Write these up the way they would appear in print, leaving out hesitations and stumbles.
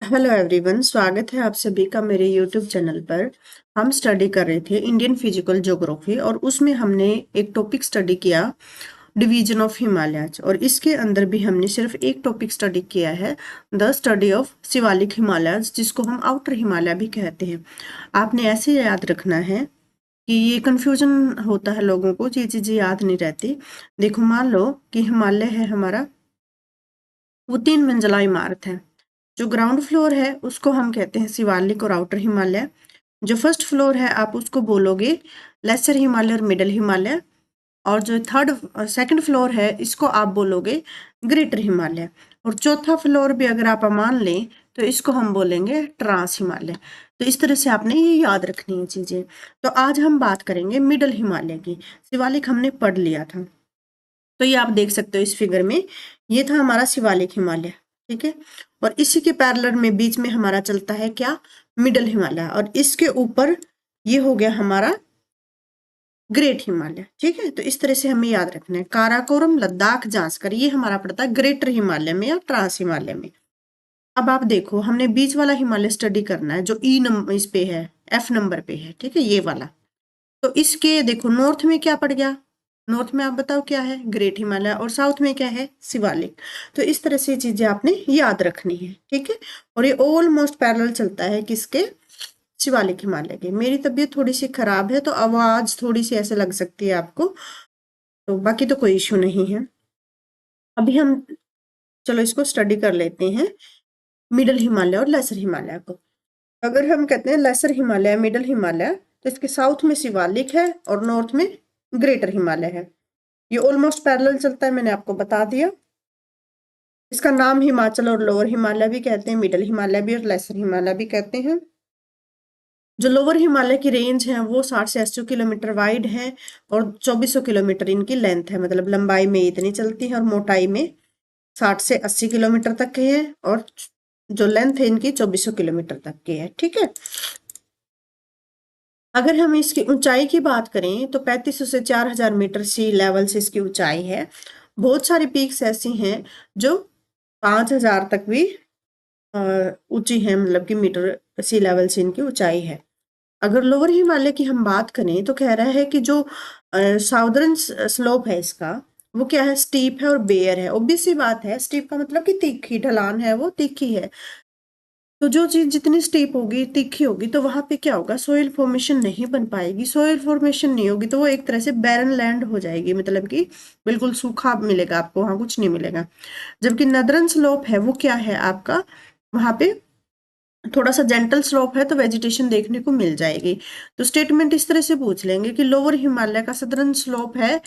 Hello everyone, स्वागत है आप सभी का मेरे यूट्यूब चैनल पर। हम स्टडी कर रहे थे इंडियन फिजिकल ज्योग्राफी और उसमें हमने एक टॉपिक स्टडी किया, डिवीजन ऑफ हिमालयाज। और इसके अंदर भी हमने सिर्फ एक टॉपिक स्टडी किया है, the study of Shivalik Himalayas, जिसको हम आउटर हिमालय भी कहते हैं। आपने ऐसे याद रखना है कि ये कंफ्यूजन होता है लोगों को, ये चीजें याद नहीं रहती। देखो, मान लो कि हिमालय है हमारा, वो 3 मंजिला इमारत है। जो ग्राउंड फ्लोर है उसको हम कहते हैं शिवालिक और आउटर हिमालय। जो फर्स्ट फ्लोर है आप उसको बोलोगे लेसर हिमालय और मिडल हिमालय। और जो थर्ड सेकंड फ्लोर है इसको आप बोलोगे ग्रेटर हिमालय। और चौथा फ्लोर भी अगर आप मान लें तो इसको हम बोलेंगे ट्रांस हिमालय। तो इस तरह से आपने ये याद रखनी है चीजें। तो आज हम बात करेंगे मिडल हिमालय की। शिवालिक हमने पढ़ लिया था, तो ये आप देख सकते हो इस फिगर में, ये था हमारा शिवालिक हिमालय। ठीक है, और इसी के पैरेलल में बीच में हमारा चलता है क्या, मिडल हिमालय। और इसके ऊपर ये हो गया हमारा ग्रेट हिमालय। ठीक है, तो इस तरह से हमें याद रखना है। काराकोरम, लद्दाख, जांस्कर, ये हमारा पड़ता है ग्रेटर हिमालय में या ट्रांस हिमालय में। अब आप देखो, हमने बीच वाला हिमालय स्टडी करना है जो ई नंबर इस पे है, एफ नंबर पे है। ठीक है, ये वाला। तो इसके देखो नॉर्थ में क्या पड़ गया, नॉर्थ में आप बताओ क्या है, ग्रेट हिमालय। और साउथ में क्या है, शिवालिक। तो इस तरह से चीजें आपने याद रखनी है। ठीक है, और ये ऑलमोस्ट पैरेलल चलता है किसके, शिवालिक हिमालय के। मेरी तबीयत थोड़ी सी खराब है तो आवाज थोड़ी सी ऐसे लग सकती है आपको, तो बाकी तो कोई इश्यू नहीं है। अभी हम चलो इसको स्टडी कर लेते हैं, मिडल हिमालय और लेसर हिमालय को। अगर हम कहते हैं लेसर हिमालय, मिडल हिमालय, तो इसके साउथ में शिवालिक है और नॉर्थ में ग्रेटर हिमालय है। ये ऑलमोस्ट पैरेलल चलता है, मैंने आपको बता दिया। इसका नाम हिमाचल और लोअर हिमालय भी कहते हैं, मिडल हिमालय भी और लेसर हिमालय भी कहते हैं। जो लोअर हिमालय की रेंज है वो 60 से 80 किलोमीटर वाइड है और 2400 किलोमीटर इनकी लेंथ है। मतलब लंबाई में इतनी चलती है और मोटाई में 60 से 80 किलोमीटर तक की है, और जो लेंथ है इनकी 2400 किलोमीटर तक की है। ठीक है, अगर हम इसकी ऊंचाई की बात करें तो 3500 से 4000 मीटर सी लेवल से इसकी ऊंचाई है। बहुत सारी पीक्स ऐसी हैं जो 5000 तक भी ऊंची है, मतलब कि मीटर सी लेवल से इनकी ऊंचाई है। अगर लोअर हिमालय की हम बात करें तो कह रहा है कि जो साउदर्न स्लोप है इसका, वो क्या है, स्टीप है और बेयर है। ऑब्वियस सी बात है, स्टीप का मतलब कि तीखी ढलान है, वो तीखी है। तो जो चीज जितनी स्टीप होगी, तीखी होगी, तो वहां पे क्या होगा, सोइल फॉर्मेशन नहीं बन पाएगी। सोइल फॉर्मेशन नहीं होगी तो वो एक तरह से बैरन लैंड हो जाएगी, मतलब कि बिल्कुल सूखा मिलेगा आपको, वहां कुछ नहीं मिलेगा। जबकि नदरन स्लोप है वो क्या है आपका, वहां पे थोड़ा सा जेंटल स्लोप है तो वेजिटेशन देखने को मिल जाएगी। तो स्टेटमेंट इस तरह से पूछ लेंगे कि लोअर हिमालय का सदर्न स्लोप है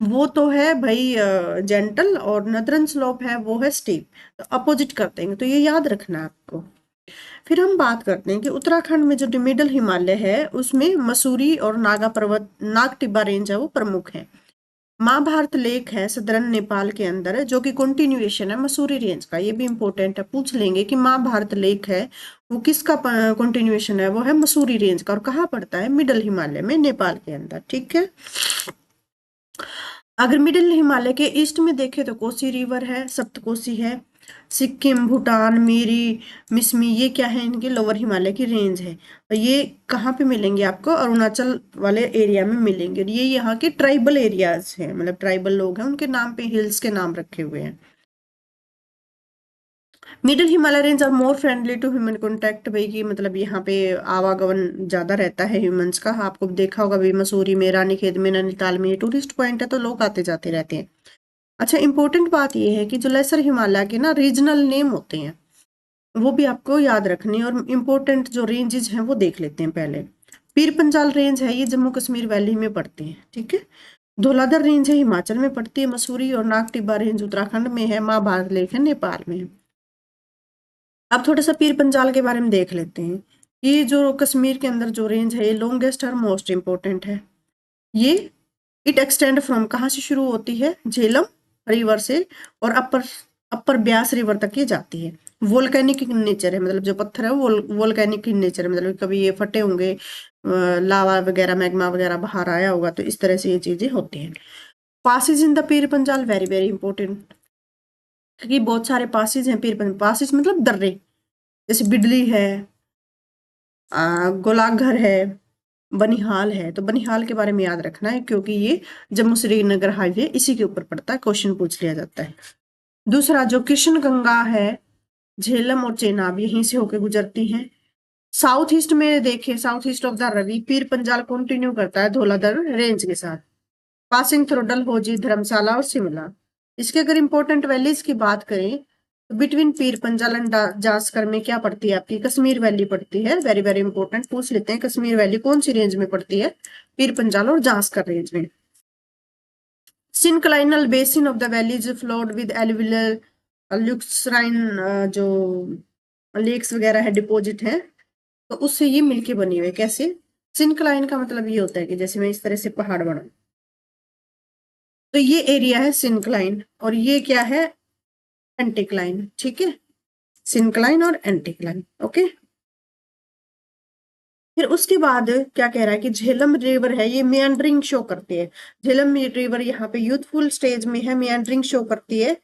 वो तो है भाई जेंटल, और नदरन स्लोप है वो है स्टीप। तो अपोजिट कर देंगे, तो ये याद रखना है आपको। फिर हम बात करते हैं कि उत्तराखंड में जो मिडल हिमालय है उसमें मसूरी और नागा पर्वत, नाग टिब्बा रेंज है वो प्रमुख है। महाभारत लेक है सदरन नेपाल के अंदर है, जो कि कंटिन्यूएशन है मसूरी रेंज का। ये भी इंपॉर्टेंट है, पूछ लेंगे कि महाभारत लेक है वो किसका कंटिन्यूएशन है, वो है मसूरी रेंज का। और कहाँ पड़ता है, मिडल हिमालय में, नेपाल के अंदर। ठीक है, अगर मिडिल हिमालय के ईस्ट में देखें तो कोसी रिवर है, सप्तकोसी है। सिक्किम, भूटान, मिरी, मिसमी, ये क्या है, इनके लोअर हिमालय की रेंज है। और ये कहाँ पे मिलेंगे आपको, अरुणाचल वाले एरिया में मिलेंगे। और ये यहाँ के ट्राइबल एरियाज हैं, मतलब ट्राइबल लोग हैं उनके नाम पे हिल्स के नाम रखे हुए हैं। Middle Himalaya range are more friendly to human contact, भाई की मतलब यहाँ पे आवागमन ज्यादा रहता है ह्यूमंस का। आपको देखा होगा भी, मसूरी में, रानीखेत में, नैनीताल में, ये टूरिस्ट पॉइंट है तो लोग आते जाते रहते हैं। अच्छा, इंपॉर्टेंट बात यह है कि जो लेसर हिमालय के ना रीजनल नेम होते हैं वो भी आपको याद रखनी है। और इम्पोर्टेंट जो रेंजेस हैं वो देख लेते हैं पहले। पीर पंजाल रेंज है, ये जम्मू कश्मीर वैली में पड़ती है। ठीक है, धौलाधर रेंज है, हिमाचल में पड़ती है। मसूरी और नाग टिब्बा रेंज उत्तराखंड में है। महाभारत लेक है, नेपाल में है। अब थोड़ा सा पीर पंजाल के बारे में देख लेते हैं। ये जो कश्मीर के अंदर जो रेंज है ये लॉन्गेस्ट और मोस्ट इंपोर्टेंट है। ये इट एक्सटेंड फ्रॉम, कहाँ से शुरू होती है, झेलम रिवर से, और अपर अपर ब्यास रिवर तक ये जाती है। वोल्केनिक नेचर है, मतलब जो पत्थर है वो वोल्केनिक नेचर है, मतलब कभी ये फटे होंगे, लावा वगैरह, मैग्मा वगैरह बाहर आया होगा, तो इस तरह से ये चीजें होती हैं। Passes in the Pir Panjal very very important, क्योंकि बहुत सारे पासिस हैं पीर पंजाल, पासिस मतलब दर्रे। जैसे बिडली है, गोलाघर है, बनिहाल है। तो बनिहाल के बारे में याद रखना है क्योंकि ये जम्मू श्रीनगर हाईवे इसी के ऊपर पड़ता है, क्वेश्चन पूछ लिया जाता है। दूसरा जो कृष्ण गंगा है, झेलम और चेनाब यहीं से होकर गुजरती हैं। साउथ ईस्ट में देखिए, south east of the Ravi Pir Panjal continue करता है धौलाधर रेंज के साथ, पासिंग थ्रू डलहौजी, धर्मशाला और शिमला। इसके अगर इंपॉर्टेंट वैलीज की बात करें तो बिटवीन पीर पंजाल एंड जास्कर में क्या पड़ती है आपकी, कश्मीर वैली पड़ती है। वेरी वेरी इंपॉर्टेंट, पूछ लेते हैं कश्मीर वैली कौन सी रेंज में पड़ती है, पीर पंजाल और जास्कर रेंज में। Synclinal basin of the valley is flowed with alluvial lacustrine, जो लेक्स वगैरह है, डिपॉजिट है, तो उससे ये मिलके बनी हुई है। कैसे? सिंक्लाइन का मतलब ये होता है कि जैसे मैं इस तरह से पहाड़ बनाऊं, तो ये एरिया है सिंक्लाइन और ये क्या है, एंटिक्लाइन। ठीक है, सिंक्लाइन और एंटिक्लाइन। ओके, फिर उसके बाद क्या कह रहा है कि झेलम रिवर है, ये मियांड्रिंग शो करती है। झेलम रिवर यहाँ पे यूथफुल स्टेज में है, मियांड्रिंग शो करती है,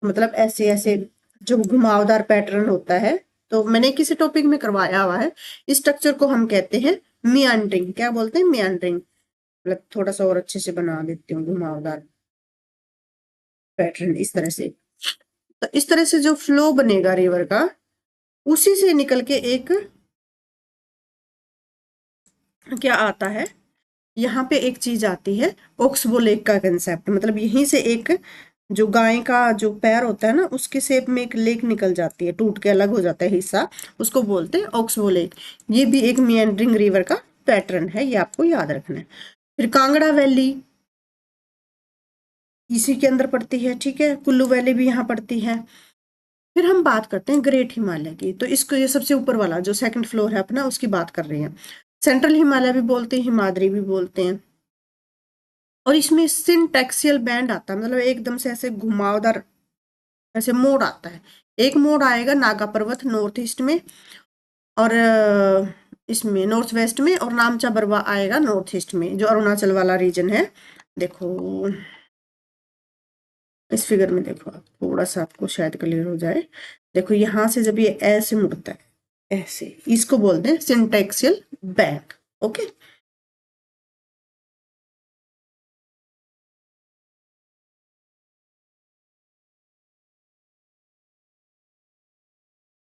मतलब ऐसे ऐसे जो घुमावदार पैटर्न होता है। तो मैंने किसी टॉपिक में करवाया हुआ है, इस स्ट्रक्चर को हम कहते हैं मियांड्रिंग। क्या बोलते हैं? मियांड्रिंग। मतलब थोड़ा सा और अच्छे से बना देती हूँ, घुमावदार पैटर्न इस तरह से। तो इस तरह से जो फ्लो बनेगा रिवर का, उसी से निकल के एक क्या आता है, यहाँ पे एक चीज आती है, ओक्सबो लेक का कंसेप्ट। मतलब यहीं से एक जो गाय का जो पैर होता है ना, उसके शेप में एक लेक निकल जाती है, टूट के अलग हो जाता है हिस्सा, उसको बोलते हैं ओक्सबो लेक। ये भी एक मियांड्रिंग रिवर का पैटर्न है, ये आपको याद रखना है। फिर कांगड़ा वैली इसी के अंदर पड़ती है। ठीक है, कुल्लू वैली भी यहाँ पड़ती है। फिर हम बात करते हैं ग्रेट हिमालय की। तो इसको, ये सबसे ऊपर वाला जो सेकंड फ्लोर है अपना, उसकी बात कर रहे हैं। सेंट्रल हिमालय भी बोलते हैं, हिमाद्री भी बोलते हैं। और इसमें सिंटैक्सियल बैंड आता है, मतलब एकदम से ऐसे घुमावदार ऐसे मोड़ आता है। एक मोड़ आएगा नागा पर्वत नॉर्थ ईस्ट में, और इसमें नॉर्थ वेस्ट में, और नामचा बरवा आएगा नॉर्थ ईस्ट में, जो अरुणाचल वाला रीजन है। देखो इस फिगर में, देखो आप थोड़ा सा, आपको शायद क्लियर हो जाए। देखो यहाँ से जब ये ऐसे मुड़ता है, ऐसे, इसको बोलते हैं सिंटैक्सियल बैंड। ओके,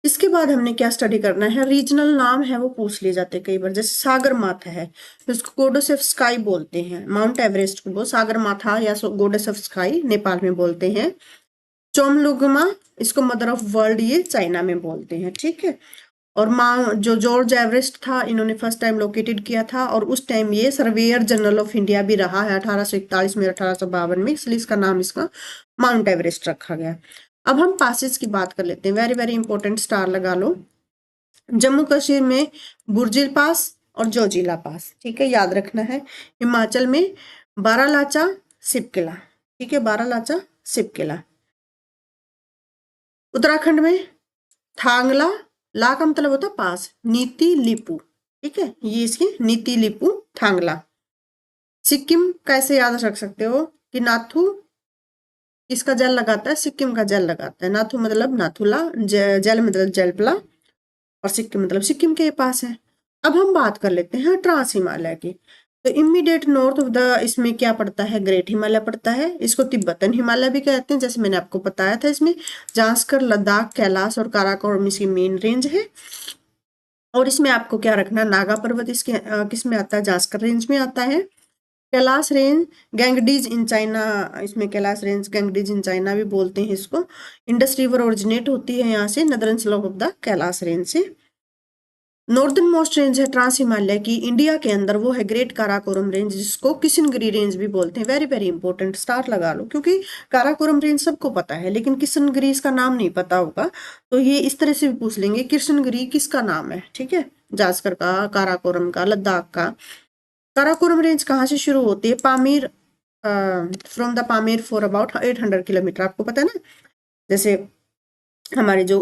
इसके बाद हमने क्या स्टडी करना है, रीजनल नाम है वो पूछ लिए जाते हैं कई बार। जैसे सागर माथा है, तो इसको गोडेस ऑफ स्काई बोलते हैं। माउंट एवरेस्ट को सागर माथा या गोडेस ऑफ स्काई नेपाल में बोलते हैं। चोमलुंगमा, इसको मदर ऑफ वर्ल्ड ये चाइना में बोलते हैं। ठीक है, और जो जॉर्ज एवरेस्ट था, इन्होंने फर्स्ट टाइम लोकेटेड किया था, और उस टाइम ये सर्वेयर जनरल ऑफ इंडिया भी रहा है 1841 में, 1852 में, इसलिए इसका नाम इसका माउंट एवरेस्ट रखा गया। अब हम पासेस की बात कर लेते हैं, वेरी वेरी इंपॉर्टेंट, स्टार लगा लो। जम्मू कश्मीर में बुर्जिल पास और जोजिला पास, ठीक है, याद रखना है। हिमाचल में बारालाचा, सिपकिला, ठीक है, बारालाचा सिपकिला। उत्तराखंड में थांगला, ला का मतलब होता है पास, नीति लिपू, ठीक है, ये इसकी नीति लिपू थांगला। सिक्किम कैसे याद रख सकते हो कि नाथू किसका जल लगाता है, सिक्किम का जल लगाता है। नाथू मतलब नाथुला, जल मतलब जलपला, और सिक्किम मतलब सिक्किम के पास है। अब हम बात कर लेते हैं ट्रांस हिमालय की। तो इमीडिएट नॉर्थ ऑफ द, इसमें क्या पड़ता है, ग्रेट हिमालय पड़ता है। इसको तिब्बतन हिमालय भी कहते हैं, जैसे मैंने आपको बताया था। इसमें जांस्कर, लद्दाख, कैलाश और काराकोरम इसकी मेन रेंज है। और इसमें आपको क्या रखना, नागा पर्वत इसके किस में आता है, जांस्कर रेंज में आता है। कैलाश रेंज गैंगडीज इन चाइना, इसमें कैलाश रेंज गैंगडीज इन चाइना भी बोलते हैं इसको। इंडस रिवर ओरिजिनेट होती है यहाँ से, नदरन slope of the Kailash range से। नॉर्दर्न मोस्ट रेंज है ट्रांस हिमालय की इंडिया के अंदर, वो है ग्रेट काराकोरम रेंज, जिसको किशनगिरी रेंज भी बोलते हैं। वेरी वेरी इंपॉर्टेंट, स्टार लगा लो, क्योंकि काराकोरम रेंज सबको पता है, लेकिन किशनगिरी इसका नाम नहीं पता होगा। तो ये इस तरह से भी पूछ लेंगे, किशनगिरी किसका नाम है, ठीक है, जास्कर का, काराकोरम का, लद्दाख का। काराकोरम रेंज कहाँ से शुरू होती है, Pamir, from the Pamir for about 800 kilometre, आपको पता है ना। जैसे हमारे जो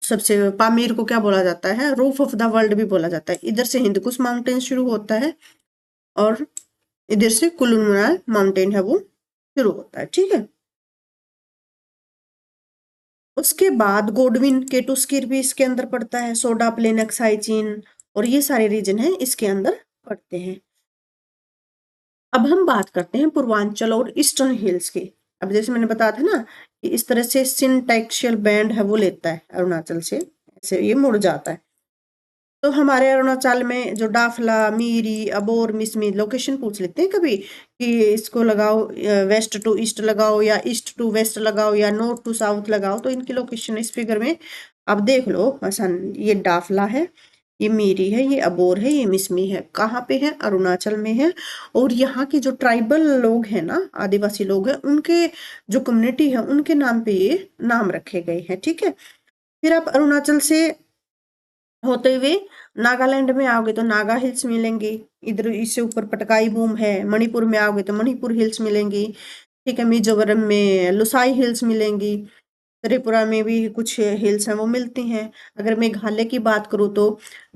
सबसे पामीर को क्या बोला जाता है, रूफ ऑफ द वर्ल्ड भी बोला जाता है। इधर से हिंदकुश माउंटेन शुरू होता है, और इधर से कुल्लू मनाल माउंटेन है वो शुरू होता है। ठीक है, उसके बाद गोडविन केटोस्किर भी इसके अंदर पड़ता है, सोडा प्लेनक्साइचिन, और ये सारे रीजन है इसके अंदर पड़ते हैं। अब हम बात करते हैं पूर्वांचल और ईस्टर्न हिल्स की। अब जैसे मैंने बताया था ना कि इस तरह से सिंटैक्शियल बैंड है वो लेता है अरुणाचल से, ऐसे ये मुड़ जाता है। तो हमारे अरुणाचल में जो डाफला, मीरी, अबोर, मिसमी लोकेशन पूछ लेते हैं कभी कि इसको लगाओ वेस्ट टू ईस्ट लगाओ या ईस्ट टू वेस्ट लगाओ या नॉर्थ टू साउथ लगाओ, तो इनकी लोकेशन इस फिगर में आप देख लो आसान। ये डाफला है, ये मीरी है, ये अबोर है, ये मिसमी है। कहाँ पे है? अरुणाचल में है। और यहाँ के जो ट्राइबल लोग हैं ना, आदिवासी लोग हैं, उनके जो कम्युनिटी है उनके नाम पे ये नाम रखे गए हैं। ठीक है। फिर आप अरुणाचल से होते हुए नागालैंड में आओगे तो नागा हिल्स मिलेंगी, इधर इससे ऊपर पटकाई बूम है। मणिपुर में आओगे तो मणिपुर हिल्स मिलेंगी। ठीक है। मिजोरम में लुसाई हिल्स मिलेंगी। त्रिपुरा में भी कुछ हिल्स हैं वो मिलती हैं। अगर मेघालय की बात करूँ तो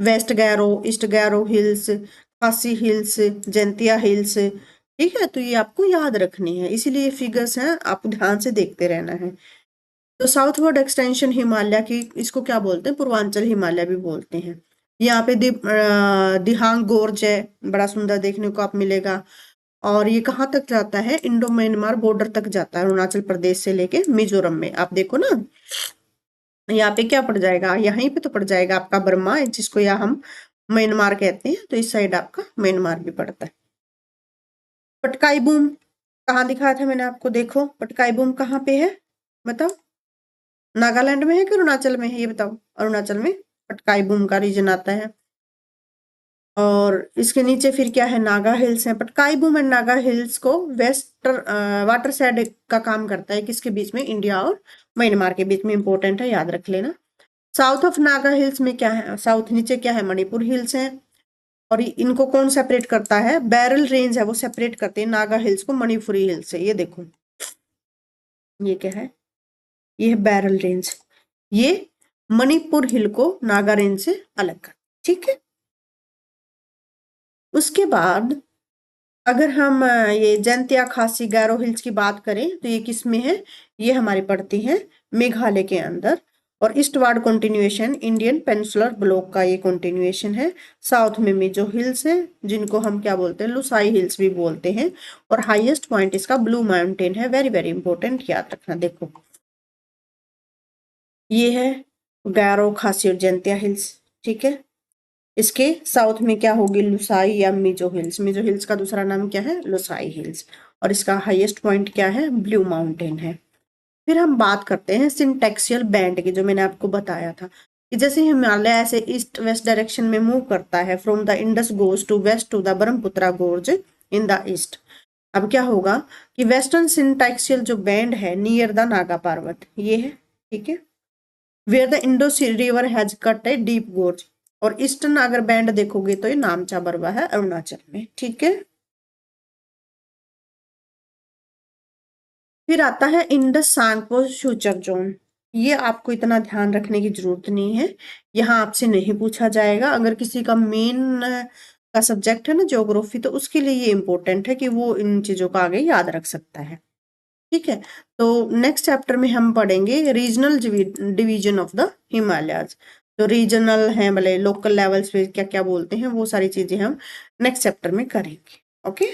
waste Gairo, east Gairo hills, खासी हिल्स, जैंतिया हिल्स। ठीक है। तो ये आपको याद रखनी है, इसीलिए फिगर्स हैं, आपको ध्यान से देखते रहना है। तो साउथवर्ड एक्सटेंशन हिमालय की, इसको क्या बोलते हैं? पूर्वांचल हिमालय भी बोलते हैं। यहाँ पे दिहांग गोर्ज है, बड़ा सुंदर देखने को आप मिलेगा। और ये कहाँ तक जाता है? इंडो म्यांमार बॉर्डर तक जाता है, अरुणाचल प्रदेश से लेके मिजोरम में। आप देखो ना, यहाँ पे क्या पड़ जाएगा? यहीं पे तो पड़ जाएगा आपका बर्मा, जिसको यहाँ हम म्यांमार कहते हैं। तो इस साइड आपका म्यांमार भी पड़ता है। पटकाई बूम कहाँ दिखाया था मैंने आपको? देखो पटकाई बूम कहाँ पे है बताओ? नागालैंड में है कि अरुणाचल में है? ये बताओ। अरुणाचल में पटकाई बूम का रीजन आता है। और इसके नीचे फिर क्या है? नागा हिल्स है। Patkai boom and Naga hills को वेस्ट वाटर शेड का काम करता है, किसके बीच में? इंडिया और म्यांमार के बीच में। इंपॉर्टेंट है, याद रख लेना। साउथ ऑफ नागा हिल्स में क्या है? साउथ नीचे क्या है? मणिपुर हिल्स है। और इनको कौन सेपरेट करता है? बैरल रेंज है वो सेपरेट करते हैं नागा हिल्स को मणिपुरी हिल्स से। ये देखो, ये क्या है? ये है बैरल रेंज। ये मणिपुर हिल को नागा रेंज से अलग कर। ठीक है। उसके बाद अगर हम ये जैंतिया, खासी, गैरो हिल्स की बात करें तो ये किस में है? ये हमारी पड़ती है मेघालय के अंदर। और ईस्टवार्ड कंटिन्यूएशन इंडियन पेनिनसुलर ब्लॉक का ये कंटिन्यूएशन है। साउथ में मिजो हिल्स है, जिनको हम क्या बोलते हैं? लुसाई हिल्स भी बोलते हैं। और हाईएस्ट पॉइंट इसका ब्लू माउंटेन है। वेरी वेरी इंपॉर्टेंट, याद रखना। देखो ये है गैरो, खासी और जैंतिया हिल्स। ठीक है। इसके साउथ में क्या होगी? लुसाई या मिजो हिल्स। मिजो हिल्स का दूसरा नाम क्या है? लुसाई हिल्स। और इसका हाईएस्ट पॉइंट क्या है? ब्लू माउंटेन है। फिर हम बात करते हैं सिंटेक्सियल बैंड की, जो मैंने आपको बताया था कि जैसे हिमालय ऐसे ईस्ट वेस्ट डायरेक्शन में मूव करता है, from the Indus goes to west to the Brahmaputra gorge in the east. अब क्या होगा कि वेस्टर्न सिंटेक्सियल जो बैंड है नियर द नागा पर्वत, ये है। ठीक है। Where the Indus river has cut a deep gorge. और ईस्टर्न अगर बैंड देखोगे तो ये नामचा बरवा है अरुणाचल में। ठीक है। फिर आता है इंडस सांगपो सूचक जोन। ये आपको इतना ध्यान रखने की जरूरत नहीं है, यहाँ आपसे नहीं पूछा जाएगा। अगर किसी का मेन का सब्जेक्ट है ना ज्योग्राफी, तो उसके लिए ये इंपॉर्टेंट है कि वो इन चीजों का आगे याद रख सकता है। ठीक है। तो नेक्स्ट चैप्टर में हम पढ़ेंगे regional division of the Himalayas. तो रीजनल है, भले लोकल लेवल्स पे क्या क्या बोलते हैं, वो सारी चीजें हम नेक्स्ट चैप्टर में करेंगे। ओके।